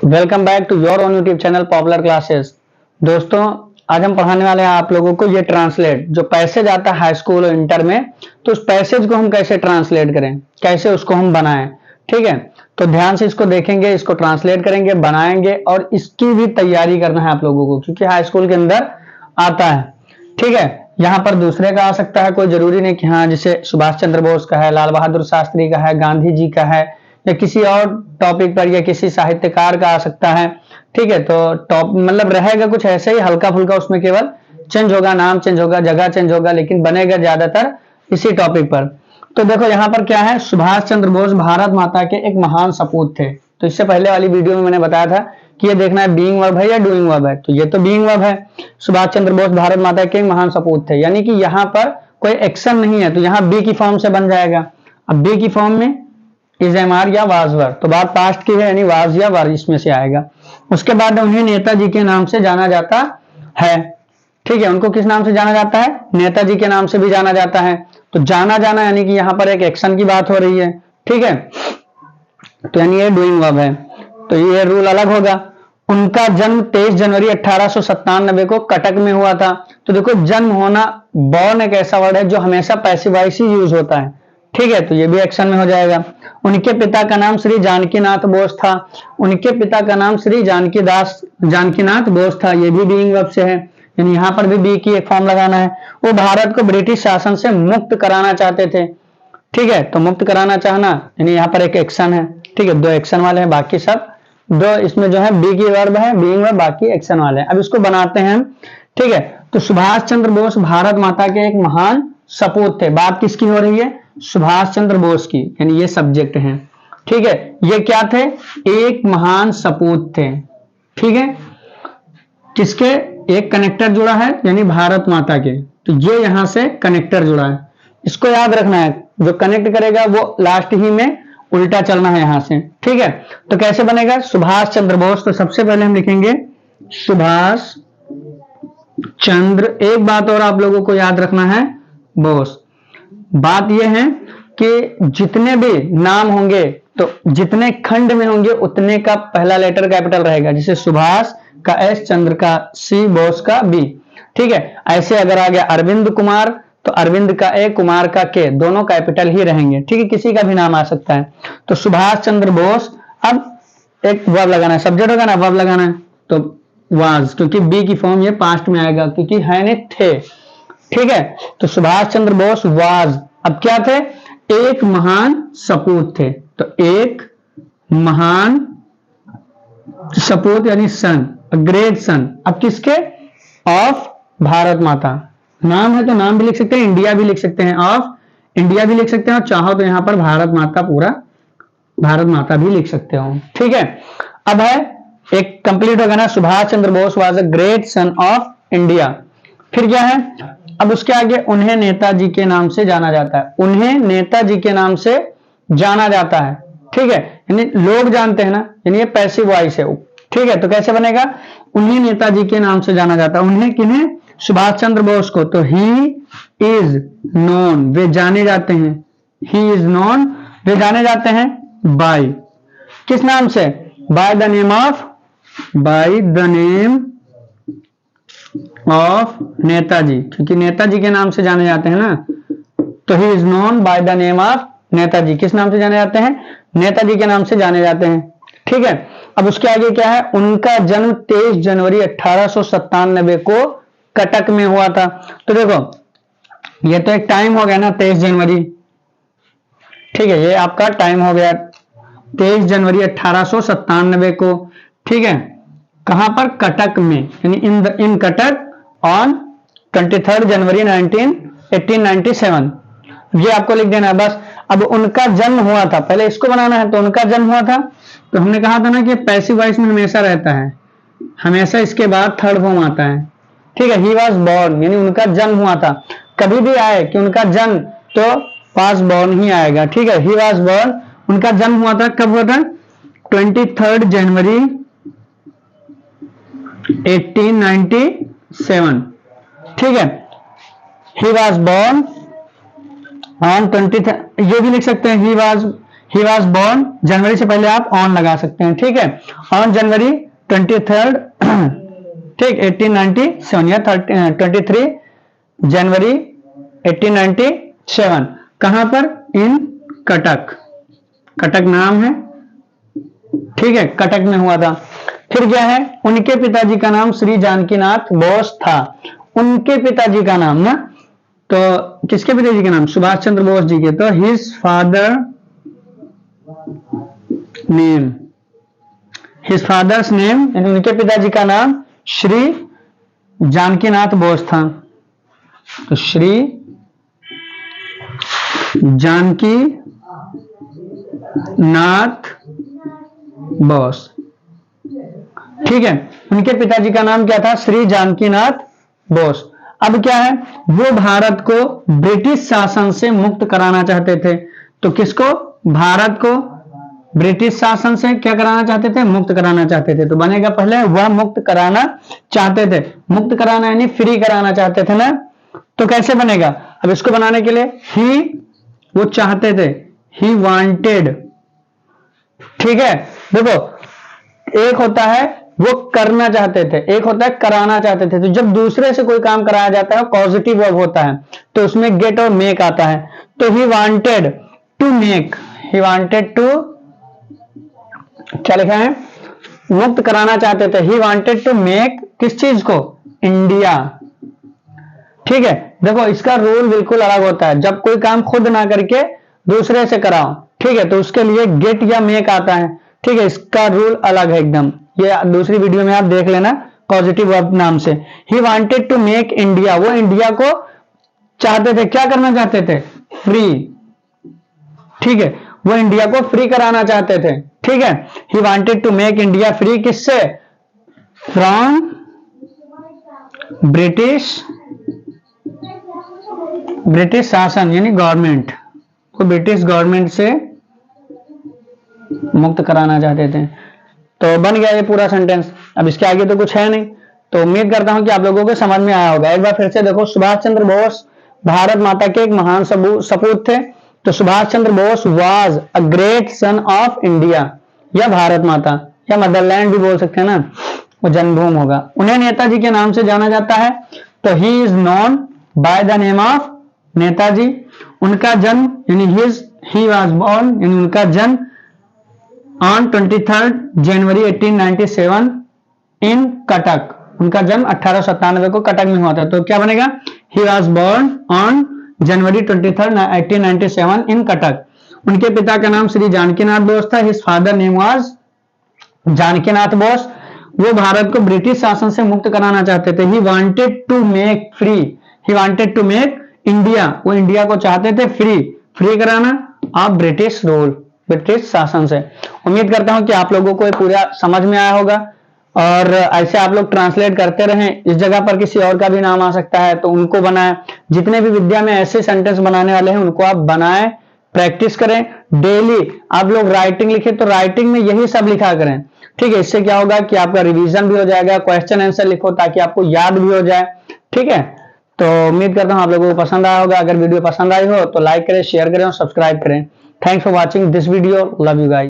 Welcome back to your own YouTube channel popular classes. दोस्तों, आज हम पढ़ाने वाले हैं आप लोगों को ये ट्रांसलेट, जो पैसेज आता है हाई स्कूल और इंटर में, तो उस पैसेज को हम कैसे ट्रांसलेट करें, कैसे उसको हम बनाएं। ठीक है, तो ध्यान से इसको देखेंगे, इसको ट्रांसलेट करेंगे, बनाएंगे और इसकी भी तैयारी करना है आप लोगों को, क्योंकि हाई स्कूल के अंदर आता है। ठीक है, यहाँ पर दूसरे का आ सकता है, कोई जरूरी नहीं कि हाँ जैसे सुभाष चंद्र बोस का है, लाल बहादुर शास्त्री का है, गांधी जी का है, या किसी और टॉपिक पर या किसी साहित्यकार का आ सकता है। ठीक है, तो टॉप मतलब रहेगा कुछ ऐसे ही हल्का फुल्का, उसमें केवल चेंज होगा, नाम चेंज होगा, जगह चेंज होगा, लेकिन बनेगा ज्यादातर इसी टॉपिक पर। तो देखो यहाँ पर क्या है, सुभाष चंद्र बोस भारत माता के एक महान सपूत थे। तो इससे पहले वाली वीडियो में मैंने बताया था कि ये देखना है बीइंग वर्ब है या डूइंग वर्ब है, तो ये तो बीइंग वर्ब है। सुभाष चंद्र बोस भारत माता के एक महान सपूत थे, यानी कि यहाँ पर कोई एक्शन नहीं है, तो यहाँ बी की फॉर्म से बन जाएगा। अब बी की फॉर्म में इज एम आर या वाज वर, तो बात पास्ट की है, यानी वाज या वर इसमें से आएगा। उसके बाद उन्हें नेताजी के नाम से जाना जाता है। ठीक है, उनको किस नाम से जाना जाता है, नेताजी के नाम से भी जाना जाता है। तो जाना जाना यानी कि यहाँ पर एक एक्शन की बात हो रही है। ठीक है, तो यानी ये डूइंग वर्ब है, तो ये रूल अलग होगा। उनका जन्म 23 जनवरी 1897 को कटक में हुआ था। तो देखो, जन्म होना, बॉर्न एक ऐसा वर्ड है जो हमेशा पैसिव वॉइस ही यूज होता है। ठीक है, तो ये भी एक्शन में हो जाएगा। उनके पिता का नाम श्री जानकीनाथ बोस था। उनके पिता का नाम श्री जानकीनाथ बोस था, ये भी बीइंग वर्ब से है, यानी यहाँ पर भी बी की एक फॉर्म लगाना है। वो भारत को ब्रिटिश शासन से मुक्त कराना चाहते थे। ठीक है, तो मुक्त कराना चाहना यानी यहाँ पर एक एक्शन है। ठीक है, दो एक्शन वाले हैं, बाकी सब दो इसमें जो है बी की वर्ब है, बीइंग वर्ब, बाकी एक्शन वाले हैं। अब इसको बनाते हैं। ठीक है, तो सुभाष चंद्र बोस भारत माता के एक महान सपूत थे। बात किसकी हो रही है, सुभाष चंद्र बोस की, यानी ये सब्जेक्ट है। ठीक है, ये क्या थे, एक महान सपूत थे। ठीक है, किसके, एक कनेक्टर जुड़ा है यानी भारत माता के, तो ये यहां से कनेक्टर जुड़ा है, इसको याद रखना है। जो कनेक्ट करेगा वो लास्ट ही में उल्टा चलना है यहां से। ठीक है, तो कैसे बनेगा, सुभाष चंद्र बोस, तो सबसे पहले हम लिखेंगे सुभाष चंद्र, एक बात और आप लोगों को याद रखना है, बोस। बात यह है कि जितने भी नाम होंगे, तो जितने खंड में होंगे उतने का पहला लेटर कैपिटल रहेगा, जैसे सुभाष का एस, चंद्र का सी, बोस का बी। ठीक है, ऐसे अगर आ गया अरविंद कुमार, तो अरविंद का ए, कुमार का के, दोनों कैपिटल ही रहेंगे। ठीक है, किसी का भी नाम आ सकता है। तो सुभाष चंद्र बोस, अब एक वर्ब लगाना है, सब्जेक्ट होगा ना, वर्ब लगाना है, तो वाज, क्योंकि बी की फॉर्म ये पास्ट में आएगा, क्योंकि है ने थे। ठीक है, तो सुभाष चंद्र बोस वाज, अब क्या थे, एक महान सपूत थे, तो एक महान सपूत यानी सन, ग्रेट सन। अब किसके, ऑफ भारत माता, नाम है तो नाम भी लिख सकते हैं, इंडिया भी लिख सकते हैं, ऑफ इंडिया भी लिख सकते हैं, और चाहो तो यहां पर भारत माता, पूरा भारत माता भी लिख सकते हो। ठीक है, अब है एक कंप्लीट होगा ना, Subhash Chandra Bose was a great son of India. फिर क्या है, अब उसके आगे उन्हें नेताजी के नाम से जाना जाता है, उन्हें नेताजी के नाम से जाना जाता है। ठीक है, यानी लोग जानते हैं ना, यानी ये पैसिव वॉइस है। ठीक है, तो कैसे बनेगा, उन्हें नेताजी के नाम से जाना जाता है, उन्हें किन्हें, सुभाष चंद्र बोस को, तो ही इज नोन, वे जाने जाते हैं, ही इज नोन, वे जाने जाते हैं बाय, किस नाम से, by the name of, by the name of Netaji, क्योंकि नेताजी के नाम से जाने जाते हैं ना, तो he is known by the name of Netaji, किस नाम से जाने जाते हैं, नेताजी के नाम से जाने जाते हैं। ठीक है, अब उसके आगे क्या है, उनका जन्म 23 जनवरी 1897 को कटक में हुआ था। तो देखो, ये तो एक टाइम हो गया ना, 23 जनवरी। ठीक है, ये आपका टाइम हो गया 23 जनवरी 1897 को। ठीक है, कहां पर, कटक में, यानी इन कटक ऑन 23 जनवरी 1897, ये आपको लिख देना है बस। अब उनका जन्म हुआ था, पहले इसको बनाना है, तो उनका जन्म हुआ था, तो हमने कहा था ना कि पैसिव वॉइस में हमेशा रहता है, हमेशा इसके बाद थर्ड फॉर्म आता है। ठीक है, ही वॉज बोर्न, यानी उनका जन्म हुआ था, कभी भी आए कि उनका जन्म, तो वॉज बोर्न ही आएगा। ठीक है, ही वॉज बोर्न, उनका जन्म हुआ था, कब हुआ था, 23 जनवरी 1897। ठीक है, ही वॉज बोर्न ऑन 20, ये भी लिख सकते हैं, ही वॉज बोर्न, जनवरी से पहले आप ऑन लगा सकते हैं, ठीक है। ऑन जनवरी 23, ठीक, 1897 या 23 जनवरी 1897। कहां पर? इन कटक, कटक नाम है, ठीक है, कटक में हुआ था। फिर क्या है? उनके पिताजी का नाम श्री जानकीनाथ बोस था। उनके पिताजी का नाम ना, तो किसके पिताजी का नाम? सुभाष चंद्र बोस जी के। तो his father name, his father's name, यानी उनके पिताजी का नाम श्री जानकीनाथ बोस था। तो श्री जानकी नाथ बोस, ठीक है। उनके पिताजी का नाम क्या था? श्री जानकीनाथ बोस। अब क्या है? वो भारत को ब्रिटिश शासन से मुक्त कराना चाहते थे। तो किसको? भारत को ब्रिटिश शासन से क्या कराना चाहते थे? मुक्त कराना चाहते थे। तो बनेगा पहले वह मुक्त कराना चाहते थे, मुक्त कराना यानी फ्री कराना चाहते थे ना। तो कैसे बनेगा? अब इसको बनाने के लिए ही, वो चाहते थे, ही वांटेड, ठीक है। देखो एक होता है वो करना चाहते थे, एक होता है कराना चाहते थे। तो जब दूसरे से कोई काम कराया जाता है पॉजिटिव वर्ब होता है, तो उसमें गेट और मेक आता है। तो he wanted to make, he wanted to, क्या लिखा है? मुक्त कराना चाहते थे। ही वांटेड टू मेक किस चीज को? इंडिया, ठीक है। देखो इसका रूल बिल्कुल अलग होता है, जब कोई काम खुद ना करके दूसरे से कराओ, ठीक है, तो उसके लिए गेट या मेक आता है, ठीक है। इसका रूल अलग है एकदम, ये दूसरी वीडियो में आप देख लेना पॉजिटिव वर्ब नाम से। He wanted to make India, वो इंडिया को चाहते थे, क्या करना चाहते थे? फ्री, ठीक है, वो इंडिया को फ्री कराना चाहते थे, ठीक है। He wanted to make India free, किससे? फ्रॉम ब्रिटिश, ब्रिटिश शासन यानी गवर्नमेंट को ब्रिटिश गवर्नमेंट से मुक्त कराना चाहते थे। तो बन गया ये पूरा सेंटेंस। अब इसके आगे तो कुछ है नहीं, तो उम्मीद करता हूं कि आप लोगों को समझ में आया होगा। एक बार फिर से देखो, सुभाष चंद्र बोस भारत माता के एक महान सपूत थे। तो Subhash Chandra Bose was a great son of India, या भारत माता या मदरलैंड भी बोल सकते हैं ना, वो जन्मभूमि होगा। उन्हें नेताजी के नाम से जाना जाता है। तो he is known by the name of Netaji. उनका जन्म यानी ही वाज बोर्न, यानी उनका जन्म ऑन 23 जनवरी 1897 इन कटक, उनका जन्म 1897 को कटक में हुआ था। तो क्या बनेगा? He was born on January 23, 1897 in Cuttack. उनके पिता का नाम श्री जानकीनाथ बोस था। His father name was Janakinath Bose. वो भारत को ब्रिटिश शासन से मुक्त कराना चाहते थे। He wanted to make free, he wanted to make India, वो इंडिया को चाहते थे फ्री, फ्री कराना ऑफ ब्रिटिश रूल, ब्रिटिश शासन से। उम्मीद करता हूं कि आप लोगों को ये पूरा समझ में आया होगा, और ऐसे आप लोग ट्रांसलेट करते रहें। इस जगह पर किसी और का भी नाम आ सकता है तो उनको बनाएं। जितने भी विद्या में ऐसे सेंटेंस बनाने वाले हैं उनको आप बनाएं, प्रैक्टिस करें डेली। आप लोग राइटिंग लिखे तो राइटिंग में यही सब लिखा करें, ठीक है। इससे क्या होगा कि आपका रिवीजन भी हो जाएगा। क्वेश्चन आंसर लिखो ताकि आपको याद भी हो जाए, ठीक है। तो उम्मीद करता हूं आप लोगों को पसंद आया होगा। अगर वीडियो पसंद आई हो तो लाइक करें, शेयर करें और सब्सक्राइब करें। Thanks for watching this video, love you guys.